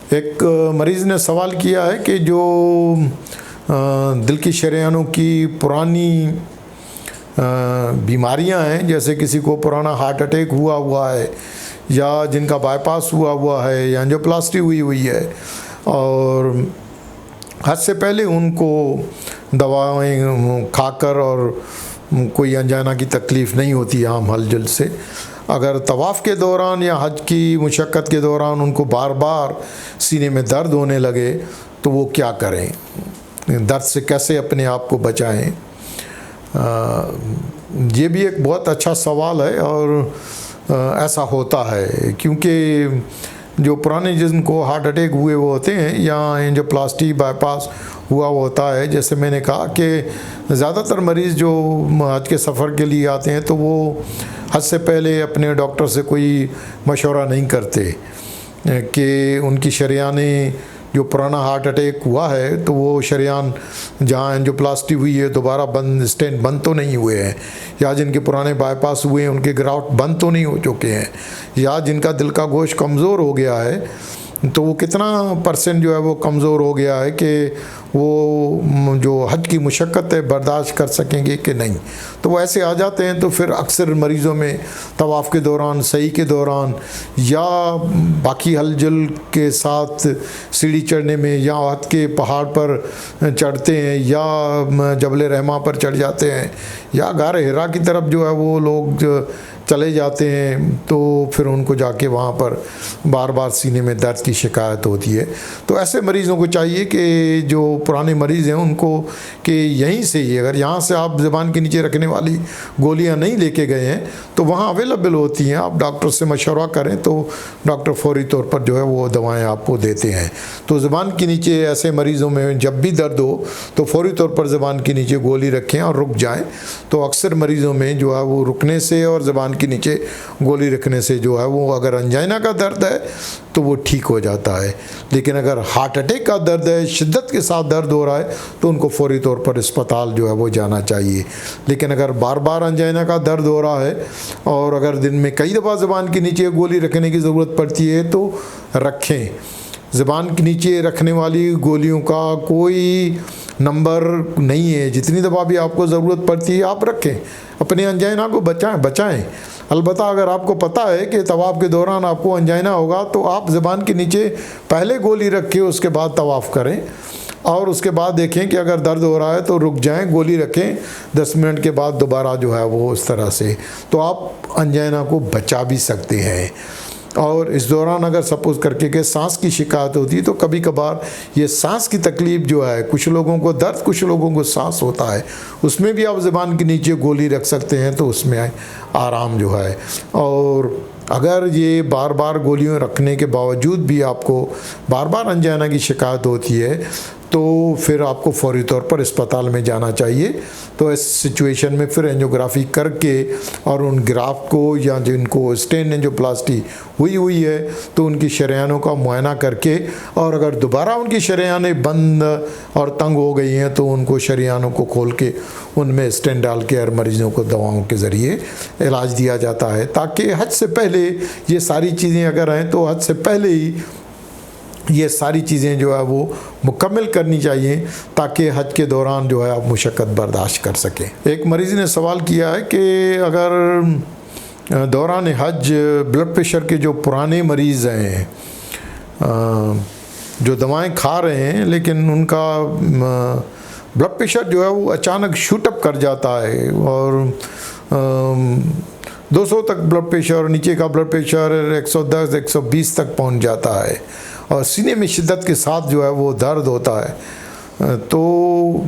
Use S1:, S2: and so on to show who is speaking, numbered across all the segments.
S1: एक मरीज़ ने सवाल किया है कि जो दिल की शरेयानों की पुरानी बीमारियां हैं, जैसे किसी को पुराना हार्ट अटैक हुआ है या जिनका बाईपास हुआ है या एंजियोप्लास्टी हुई है और हद से पहले उनको दवाएं खाकर और कोई अंजाना की तकलीफ़ नहीं होती आम हलचल से, अगर तवाफ़ के दौरान या हज की मुशक्क़त के दौरान उनको बार बार सीने में दर्द होने लगे तो वो क्या करें, दर्द से कैसे अपने आप को बचाएं। ये भी एक बहुत अच्छा सवाल है और ऐसा होता है क्योंकि जो पुराने जिनको हार्ट अटैक हुए वो होते हैं या एंजियोप्लास्टी बाईपास हुआ होता है, जैसे मैंने कहा कि ज़्यादातर मरीज़ जो हज के सफ़र के लिए आते हैं तो वो हज से पहले अपने डॉक्टर से कोई मशवरा नहीं करते कि उनकी शरेयानें जो पुराना हार्ट अटैक हुआ है तो वो शरेयान जहाँ एंजियोप्लास्टी हुई है दोबारा स्टेंट बंद तो नहीं हुए हैं, या जिनके पुराने बाईपास हुए हैं उनके ग्राफ्ट बंद तो नहीं हो चुके हैं, या जिनका दिल का गोश्त कमज़ोर हो गया है तो वो कितना % जो है वो कमज़ोर हो गया है कि वो जो हज की मुशक्क़त है बर्दाश्त कर सकेंगे कि नहीं। तो वो ऐसे आ जाते हैं तो फिर अक्सर मरीज़ों में तवाफ़ के दौरान, सही के दौरान या बाकी हलचल के साथ सीढ़ी चढ़ने में या हज के पहाड़ पर चढ़ते हैं या जबल रहमा पर चढ़ जाते हैं या गार हिरा की तरफ जो है वो लोग चले जाते हैं तो फिर उनको जाके वहाँ पर बार बार सीने में दर्द की शिकायत होती है। तो ऐसे मरीज़ों को चाहिए कि जो पुराने मरीज़ हैं उनको कि यहीं से ही, अगर यहाँ से आप ज़ुबान के नीचे रखने वाली गोलियाँ नहीं लेके गए हैं तो वहाँ अवेलेबल होती हैं, आप डॉक्टर से मशवरा करें तो डॉक्टर फौरी तौर पर जो है वो दवाएँ आपको देते हैं। तो ज़ुबान के नीचे ऐसे मरीज़ों में जब भी दर्द हो तो फौरी तौर पर ज़ुबान के नीचे गोली रखें और रुक जाएँ। तो अक्सर मरीज़ों में जो है वो रुकने से और ज़ुबान के नीचे गोली रखने से जो है वो, अगर अंजाइना का दर्द है तो वो ठीक हो जाता है, लेकिन अगर हार्ट अटैक का दर्द है, शिद्दत के साथ दर्द हो रहा है तो उनको फौरी तौर पर अस्पताल जो है वो जाना चाहिए। लेकिन अगर बार बार अंजाइना का दर्द हो रहा है और अगर दिन में कई दफ़ा ज़ुबान के नीचे गोली रखने की ज़रूरत पड़ती है तो रखें। ज़ुबान के नीचे रखने वाली गोलियों का कोई नंबर नहीं है, जितनी दफ़ा भी आपको ज़रूरत पड़ती है आप रखें, अपने अंजाइना को बचाएं। अलबत्ता अगर आपको पता है कि तवाफ़ के दौरान आपको अंजाइना होगा तो आप ज़ुबान के नीचे पहले गोली रख के उसके बाद तवाफ़ करें और उसके बाद देखें कि अगर दर्द हो रहा है तो रुक जाएं, गोली रखें, 10 मिनट के बाद दोबारा जो है वो उस तरह से, तो आप अंजाइना को बचा भी सकते हैं। और इस दौरान अगर सपोज़ करके कि सांस की शिकायत होती है तो कभी कभार ये सांस की तकलीफ़ जो है, कुछ लोगों को दर्द कुछ लोगों को सांस होता है, उसमें भी आप ज़ुबान के नीचे गोली रख सकते हैं तो उसमें आराम जो है। और अगर ये बार बार गोलियां रखने के बावजूद भी आपको बार बार अंजाइना की शिकायत होती है तो फिर आपको फौरी तौर पर अस्पताल में जाना चाहिए। तो इस सिचुएशन में फिर एंजियोग्राफी करके और उन ग्राफ्ट को या जिनको स्टेन एंजियोप्लास्टी हुई है तो उनकी शरेयानों का मुआयना करके, और अगर दोबारा उनकी शरेयानें बंद और तंग हो गई हैं तो उनको शरेयानों को खोल के उनमें स्टेन डाल के हर मरीज़ों को दवाओं के ज़रिए इलाज दिया जाता है, ताकि हज से पहले ये सारी चीज़ें अगर हैं तो हज से पहले ही ये सारी चीज़ें जो है वो मुकम्मल करनी चाहिए ताकि हज के दौरान जो है आप मुशक्क़त बर्दाश्त कर सकें। एक मरीज़ ने सवाल किया है कि अगर दौरान हज ब्लड प्रेशर के जो पुराने मरीज़ हैं जो दवाएं खा रहे हैं लेकिन उनका ब्लड प्रेशर जो है वो अचानक शूट अप कर जाता है और 200 तक ब्लड प्रेशर और नीचे का ब्लड प्रेशर 110 120 तक पहुंच जाता है और सीने में शिद्दत के साथ जो है वो दर्द होता है, तो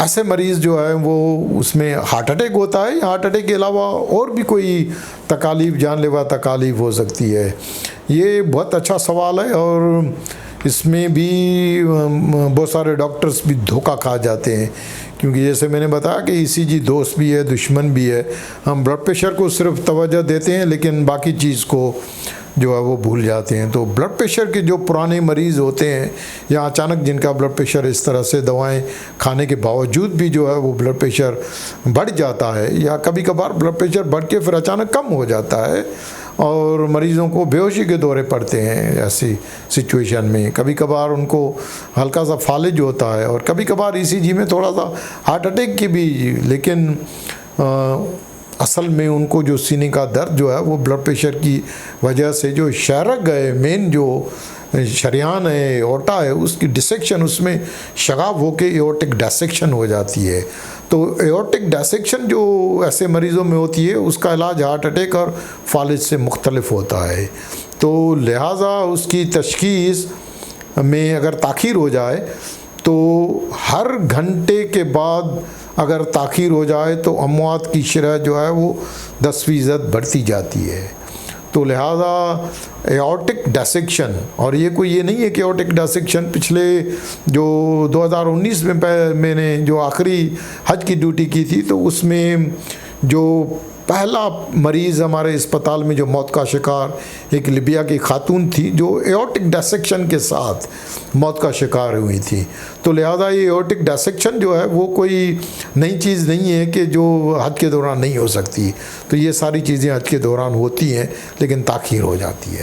S1: ऐसे मरीज़ जो है वो उसमें हार्ट अटैक होता है या हार्ट अटैक के अलावा और भी कोई तकालीफ, जानलेवा तकालीफ हो सकती है। ये बहुत अच्छा सवाल है और इसमें भी बहुत सारे डॉक्टर्स भी धोखा खा जाते हैं, क्योंकि जैसे मैंने बताया कि ईसीजी दोस्त भी है दुश्मन भी है। हम ब्लड प्रेशर को सिर्फ तवज्जो देते हैं लेकिन बाकी चीज़ को जो है वो भूल जाते हैं। तो ब्लड प्रेशर के जो पुराने मरीज़ होते हैं या अचानक जिनका ब्लड प्रेशर इस तरह से दवाएं खाने के बावजूद भी जो है वो ब्लड प्रेशर बढ़ जाता है या कभी कभार ब्लड प्रेशर बढ़ के फिर अचानक कम हो जाता है और मरीज़ों को बेहोशी के दौरे पड़ते हैं ऐसी सिचुएशन में। कभी कभार उनको हल्का सा फालिज होता है और कभी कभार ईसीजी में थोड़ा सा हार्ट अटैक की भी, लेकिन असल में उनको जो सीने का दर्द जो है वो ब्लड प्रेशर की वजह से जो शहरक है, मेन जो शरियान है, एओर्टा है, उसकी डिसेक्शन, उसमें शगाफ होके एओर्टिक डिसेक्शन हो जाती है। तो एओर्टिक डिसेक्शन जो ऐसे मरीज़ों में होती है उसका इलाज हार्ट अटैक और फालिज से मुख्तलिफ होता है। तो लिहाजा उसकी तशख़ीस में अगर ताख़ीर हो जाए तो हर घंटे के बाद अगर ताख़ीर हो जाए तो अमवात की शरह जो है वो 10% बढ़ती जाती है। तो लिहाजा एओर्टिक डिसेक्शन, और ये कोई ये नहीं है कि एओर्टिक डिसेक्शन पिछले जो 2019 में मैंने जो आखिरी हज की ड्यूटी की थी तो उसमें जो पहला मरीज़ हमारे अस्पताल में जो मौत का शिकार एक लिबिया की खातून थी जो एओर्टिक डिसेक्शन के साथ मौत का शिकार हुई थी। तो लिहाजा ये एओर्टिक डिसेक्शन जो है वो कोई नई चीज़ नहीं है कि जो हज के दौरान नहीं हो सकती। तो ये सारी चीज़ें हज के दौरान होती हैं लेकिन ताख़ीर हो जाती है।